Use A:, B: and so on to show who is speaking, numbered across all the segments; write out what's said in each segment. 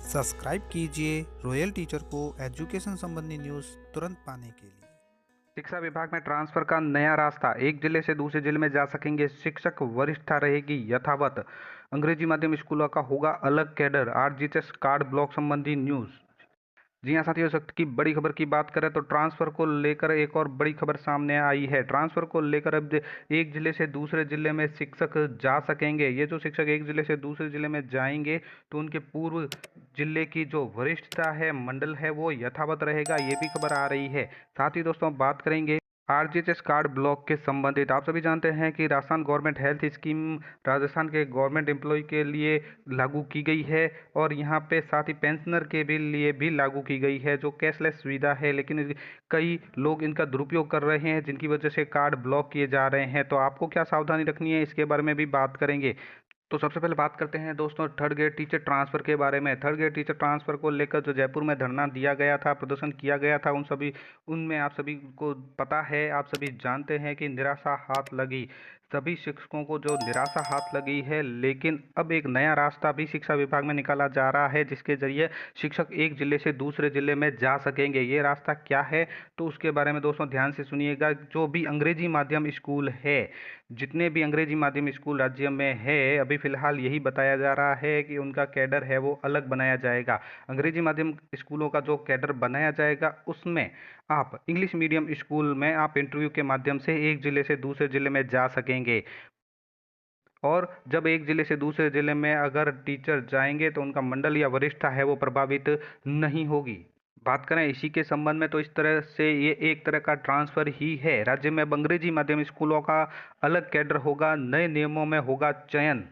A: Subscribe कीजिए royal teacher को education संबंधी न्यूज़ तुरंत पाने के लिए।
B: शिक्षा विभाग में ट्रांसफर का नया रास्ता, एक जिले से दूसरे जिले में जा सकेंगे शिक्षक, वरिष्ठता रहेगी यथावत। अंग्रेजी माध्यम स्कूलों का होगा अलग कैडर, आरजीएच कार्ड ब्लॉक संबंधी न्यूज। जी हाँ साथियों, सख्त की बड़ी खबर की बात करें तो ट्रांसफर को लेकर एक और बड़ी खबर सामने आई है। ट्रांसफर को लेकर अब एक जिले से दूसरे जिले में शिक्षक जा सकेंगे। ये जो शिक्षक एक जिले से दूसरे जिले में जाएंगे तो उनके पूर्व जिले की जो वरिष्ठता है, मंडल है, वो यथावत रहेगा। ये भी खबर आ रही है। साथ ही दोस्तों बात करेंगे आरजीएच कार्ड ब्लॉक के संबंधित। आप सभी जानते हैं कि Rajasthan government health scheme Rajasthan के गवर्नमेंट एम्प्लॉय के लिए लागू की गई है और यहाँ पे साथ ही पेंशनर के भी लिए भी लागू की गई है, जो कैशलेस सुविधा है। लेकिन कई लोग इनका दुरुपयोग कर रहे हैं, जिनकी वजह से कार्ड ब्लॉक किए जा रहे हैं। तो आपको क्या सावधानी रखनी है, इसके बारे में भी बात करेंगे। तो सबसे पहले बात करते हैं दोस्तों थर्ड ग्रेड टीचर ट्रांसफ़र के बारे में। थर्ड ग्रेड टीचर ट्रांसफ़र को लेकर जो जयपुर में धरना दिया गया था, प्रदर्शन किया गया था, उनमें आप सभी को पता है, आप सभी जानते हैं कि निराशा हाथ लगी। सभी शिक्षकों को जो निराशा हाथ लगी है, लेकिन अब एक नया रास्ता भी शिक्षा विभाग में निकाला जा रहा है, जिसके जरिए शिक्षक एक जिले से दूसरे जिले में जा सकेंगे। ये रास्ता क्या है, तो उसके बारे में दोस्तों ध्यान से सुनिएगा। जो भी अंग्रेजी माध्यम स्कूल है, जितने भी अंग्रेजी माध्यम स्कूल राज्य में है, अभी फिलहाल यही बताया जा रहा है कि उनका कैडर है वो अलग बनाया जाएगा। अंग्रेजी माध्यम स्कूलों का जो कैडर बनाया जाएगा, उसमें आप इंग्लिश मीडियम स्कूल में आप इंटरव्यू के माध्यम से एक जिले से दूसरे जिले में जा सकेंगे। और जब एक जिले से दूसरे जिले में अगर टीचर जाएंगे तो उनका मंडल या वरिष्ठता है वो प्रभावित नहीं होगी। बात करें इसी के संबंध में तो इस तरह से ये एक तरह का ट्रांसफर ही है। राज्य में अब अंग्रेजी माध्यम स्कूलों का अलग कैडर होगा, नए नियमों में होगा चयन।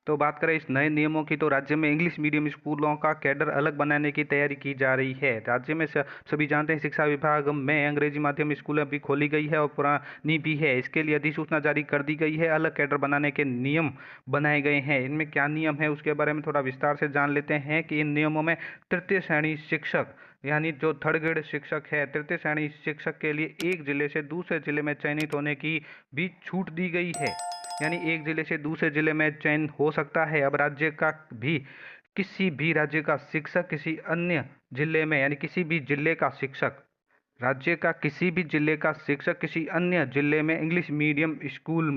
B: तो बात करें इस नए नियमों की, तो राज्य में इंग्लिश मीडियम स्कूलों का कैडर अलग बनाने की तैयारी की जा रही है। राज्य में सभी जानते हैं शिक्षा विभाग में अंग्रेजी माध्यम स्कूलें अभी खोली गई है और पुरानी भी है। इसके लिए अधिसूचना जारी कर दी गई है, अलग कैडर बनाने के नियम बनाए गए हैं। इनमें क्या नियम है उसके बारे में थोड़ा विस्तार से जान लेते हैं कि इन नियमों में तृतीय श्रेणी शिक्षक, यानी जो थर्ड ग्रेड शिक्षक है, तृतीय श्रेणी शिक्षक के लिए एक जिले से दूसरे जिले में चयनित होने की भी छूट दी गई है। यानी एक जिले से दूसरे जिले में चयन हो सकता है। अब राज्य का भी किसी भी राज्य का शिक्षक किसी अन्य जिले में, यानी किसी भी जिले का शिक्षक, राज्य का किसी भी जिले का शिक्षक किसी अन्य जिले में इंग्लिश मीडियम स्कूल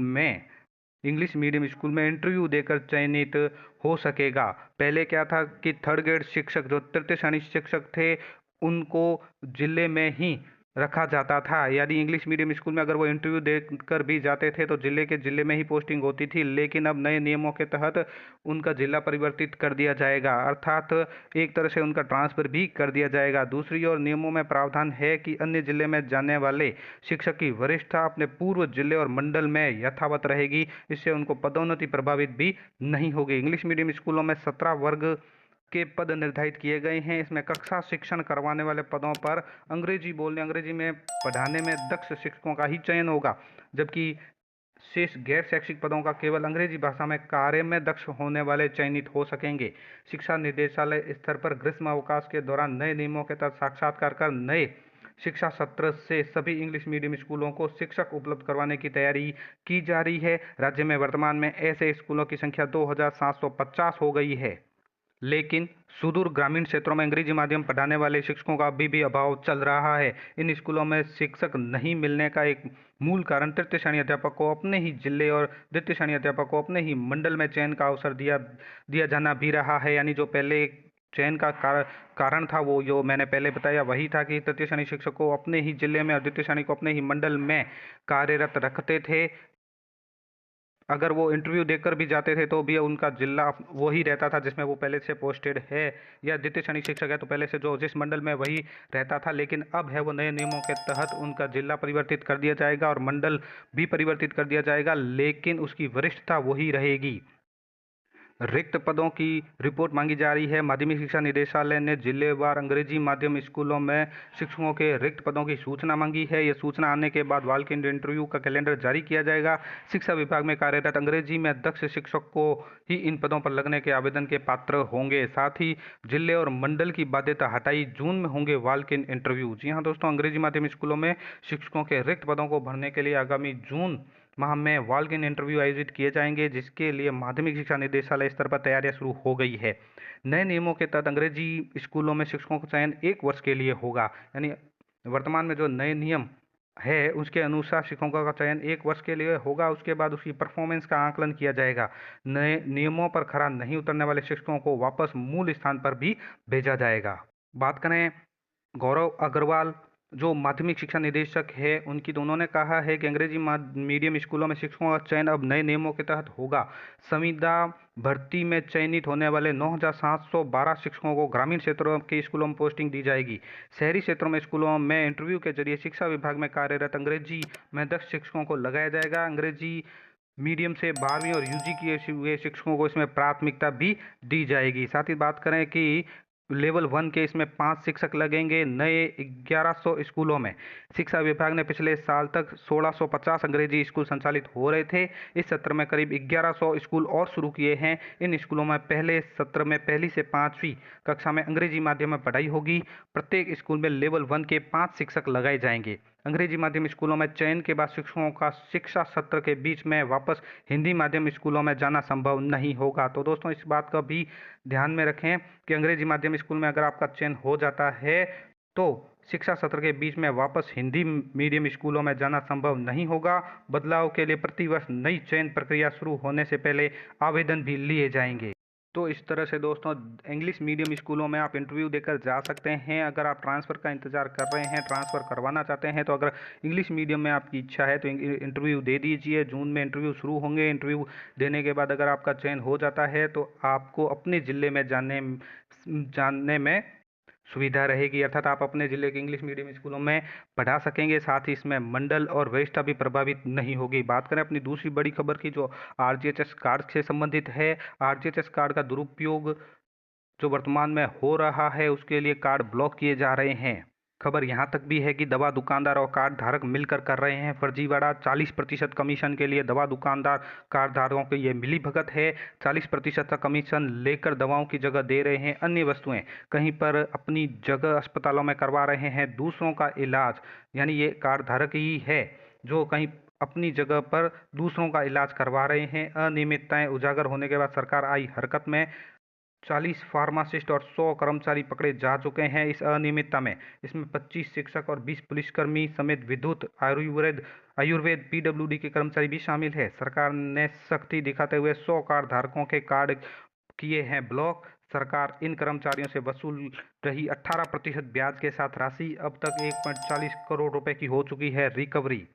B: में इंटरव्यू देकर चयनित हो सकेगा। पहले क्या था कि थर्ड ग्रेड शिक्षक जो तृतीय श्रेणी शिक्षक थे, उनको जिले में ही रखा जाता था। यानी इंग्लिश मीडियम स्कूल में अगर वो इंटरव्यू देकर भी जाते थे तो जिले में ही पोस्टिंग होती थी। लेकिन अब नए नियमों के तहत उनका जिला परिवर्तित कर दिया जाएगा, अर्थात एक तरह से उनका ट्रांसफर भी कर दिया जाएगा। दूसरी ओर नियमों में प्रावधान है कि अन्य जिले में जाने वाले शिक्षक की वरिष्ठता अपने पूर्व जिले और मंडल में यथावत रहेगी। इससे उनको पदोन्नति प्रभावित भी नहीं होगी। इंग्लिश मीडियम स्कूलों में 17 वर्ग के पद निर्धारित किए गए हैं। इसमें कक्षा शिक्षण करवाने वाले पदों पर अंग्रेजी में पढ़ाने में दक्ष शिक्षकों का ही चयन होगा, जबकि शेष गैर शैक्षिक पदों का केवल अंग्रेजी भाषा में कार्य में दक्ष होने वाले चयनित हो सकेंगे। शिक्षा निदेशालय स्तर पर ग्रीष्म अवकाश के दौरान नए नियमों के तहत साक्षात्कार कर नए शिक्षा सत्र से सभी इंग्लिश मीडियम स्कूलों को शिक्षक उपलब्ध करवाने की तैयारी की जा रही है। राज्य में वर्तमान में ऐसे स्कूलों की संख्या 2750 हो गई है। लेकिन सुदूर ग्रामीण क्षेत्रों में अंग्रेजी माध्यम पढ़ाने वाले शिक्षकों का अभी भी अभाव चल रहा है। इन स्कूलों में शिक्षक नहीं मिलने का एक मूल कारण तृतीय श्रेणी अध्यापक को अपने ही जिले और द्वितीय श्रेणी अध्यापक को अपने ही मंडल में चयन का अवसर दिया जाना भी रहा है। यानी जो पहले एक चयन का कारण था, वो जो मैंने पहले बताया वही था कि तृतीय श्रेणी शिक्षक को अपने ही जिले में और द्वितीय श्रेणी को अपने ही मंडल में कार्यरत रखते थे। अगर वो इंटरव्यू देकर भी जाते थे तो भी उनका जिला वही रहता था जिसमें वो पहले से पोस्टेड है, या द्वितीय श्रेणी शिक्षक है तो पहले से जो जिस मंडल में वही रहता था। लेकिन अब है वो नए नियमों के तहत उनका जिला परिवर्तित कर दिया जाएगा और मंडल भी परिवर्तित कर दिया जाएगा, लेकिन उसकी वरिष्ठता वही रहेगी। रिक्त पदों की रिपोर्ट मांगी जा रही है। माध्यमिक शिक्षा निदेशालय ने जिलेवार अंग्रेजी माध्यम स्कूलों में शिक्षकों के रिक्त पदों की सूचना मांगी है। यह सूचना आने के बाद वॉक इन इंटरव्यू का कैलेंडर जारी किया जाएगा। शिक्षा विभाग में कार्यरत अंग्रेजी में दक्ष शिक्षक को ही इन पदों पर लगने के आवेदन के पात्र होंगे। साथ ही जिले और मंडल की बाध्यता हटाई, जून में होंगे वॉक इन इंटरव्यू। जी हाँ दोस्तों, अंग्रेजी माध्यम स्कूलों में शिक्षकों के रिक्त पदों को भरने के लिए आगामी जून माह में वॉक इन इंटरव्यू आयोजित किए जाएंगे, जिसके लिए माध्यमिक शिक्षा निदेशालय स्तर पर तैयारियां शुरू हो गई है। नए नियमों के तहत अंग्रेजी स्कूलों में शिक्षकों का चयन 1 वर्ष के लिए होगा। यानी वर्तमान में जो नए नियम है उसके अनुसार शिक्षकों का चयन 1 वर्ष के लिए होगा। उसके बाद उसकी परफॉर्मेंस का आकलन किया जाएगा। नए नियमों पर खरा नहीं उतरने वाले शिक्षकों को वापस मूल स्थान पर भी भेजा जाएगा। बात करें गौरव अग्रवाल जो माध्यमिक शिक्षा निदेशक है उनकी, तो उन्होंने कहा है कि अंग्रेजी मीडियम स्कूलों में शिक्षकों का चयन अब नए नियमों के तहत होगा। संविदा भर्ती में चयनित होने वाले 9,712 शिक्षकों को ग्रामीण क्षेत्रों के स्कूलों में पोस्टिंग दी जाएगी। शहरी क्षेत्रों में स्कूलों में इंटरव्यू के जरिए शिक्षा विभाग में कार्यरत अंग्रेजी में दक्ष शिक्षकों को लगाया जाएगा। अंग्रेजी मीडियम से 12वीं और यूजी किए हुए शिक्षकों को इसमें प्राथमिकता भी दी जाएगी। साथ ही बात करें कि लेवल 1 के इसमें 5 शिक्षक लगेंगे नए 1100 स्कूलों में। शिक्षा विभाग ने पिछले साल तक 1650 अंग्रेजी स्कूल संचालित हो रहे थे। इस सत्र में करीब 1100 स्कूल और शुरू किए हैं। इन स्कूलों में पहले सत्र में पहली से 5वीं कक्षा में अंग्रेजी माध्यम में पढ़ाई होगी। प्रत्येक स्कूल में लेवल 1 के 5 शिक्षक लगाए जाएंगे। अंग्रेजी माध्यम स्कूलों में चयन के बाद शिक्षकों का शिक्षा सत्र के बीच में वापस हिंदी माध्यम स्कूलों में जाना संभव नहीं होगा। तो दोस्तों इस बात का भी ध्यान में रखें कि अंग्रेजी माध्यम स्कूल में अगर आपका चयन हो जाता है तो शिक्षा सत्र के बीच में वापस हिंदी मीडियम स्कूलों में जाना संभव नहीं होगा। बदलाव के लिए प्रतिवर्ष नई चयन प्रक्रिया शुरू होने से पहले आवेदन भी लिए जाएंगे। तो इस तरह से दोस्तों इंग्लिश मीडियम स्कूलों में आप इंटरव्यू देकर जा सकते हैं। अगर आप ट्रांसफ़र का इंतज़ार कर रहे हैं, ट्रांसफ़र करवाना चाहते हैं, तो अगर इंग्लिश मीडियम में आपकी इच्छा है तो इंटरव्यू दे दीजिए। जून में इंटरव्यू शुरू होंगे। इंटरव्यू देने के बाद अगर आपका चयन हो जाता है तो आपको अपने ज़िले में जानने में सुविधा रहेगी, अर्थात आप अपने ज़िले के इंग्लिश मीडियम स्कूलों में पढ़ा सकेंगे। साथ ही इसमें मंडल और वरिष्ठता भी प्रभावित नहीं होगी। बात करें अपनी दूसरी बड़ी खबर की जो आरजीएचएस कार्ड से संबंधित है। आरजीएचएस कार्ड का दुरुपयोग जो वर्तमान में हो रहा है उसके लिए कार्ड ब्लॉक किए जा रहे हैं। खबर यहाँ तक भी है कि दवा दुकानदार और कार्ड धारक मिलकर कर रहे हैं फर्जीवाड़ा। 40% कमीशन के लिए दवा दुकानदार कार्ड धारकों को ये मिली भगत है। 40% का कमीशन लेकर दवाओं की जगह दे रहे हैं अन्य वस्तुएं। कहीं पर अपनी जगह अस्पतालों में करवा रहे हैं दूसरों का इलाज। यानी ये कार्ड धारक ही है जो कहीं अपनी जगह पर दूसरों का इलाज करवा रहे हैं। अनियमितताएं उजागर होने के बाद सरकार आई हरकत में। 40 फार्मासिस्ट और 100 कर्मचारी पकड़े जा चुके हैं इस अनियमितता में। इसमें 25 शिक्षक और 20 पुलिसकर्मी समेत विद्युत आयुर्वेद पीडब्ल्यूडी के कर्मचारी भी शामिल है। सरकार ने सख्ती दिखाते हुए 100 कार्ड धारकों के कार्ड किए हैं ब्लॉक। सरकार इन कर्मचारियों से वसूल रही 18% ब्याज के साथ राशि अब तक 1.40 करोड़ रुपए की हो चुकी है रिकवरी।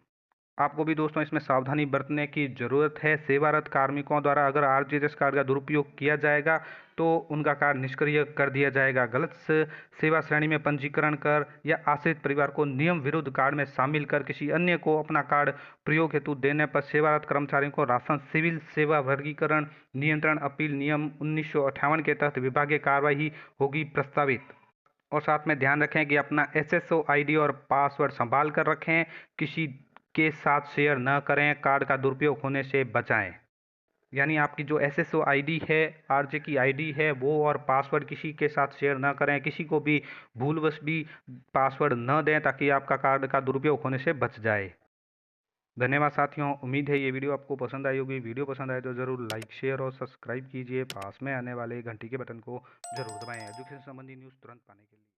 B: आपको भी दोस्तों इसमें सावधानी बरतने की ज़रूरत है। सेवारत कार्मिकों द्वारा अगर आरजीएचएस कार्ड का दुरुपयोग किया जाएगा तो उनका कार्ड निष्क्रिय कर दिया जाएगा। गलत सेवा श्रेणी में पंजीकरण कर या आश्रित परिवार को नियम विरुद्ध कार्ड में शामिल कर किसी अन्य को अपना कार्ड प्रयोग हेतु देने पर सेवारत कर्मचारियों को राशन सिविल सेवा वर्गीकरण नियंत्रण अपील नियम 1958 के तहत विभागीय कार्रवाई होगी प्रस्तावित। और साथ में ध्यान रखें कि अपना एसएसओ आईडी और पासवर्ड संभाल कर रखें। किसी के साथ शेयर न करें, कार्ड का दुरुपयोग होने से बचाएं। यानी आपकी जो एसएसओ आईडी है, आरजे की आईडी है, वो और पासवर्ड किसी के साथ शेयर न करें। किसी को भी भूलवश भी पासवर्ड न दें ताकि आपका कार्ड का दुरुपयोग होने से बच जाए। धन्यवाद साथियों, उम्मीद है ये वीडियो आपको पसंद आई होगी। वीडियो पसंद आए तो ज़रूर लाइक शेयर और सब्सक्राइब कीजिए। पास में आने वाले घंटी के बटन को जरूर दबाएं एजुकेशन संबंधी न्यूज़ तुरंत पाने के लिए।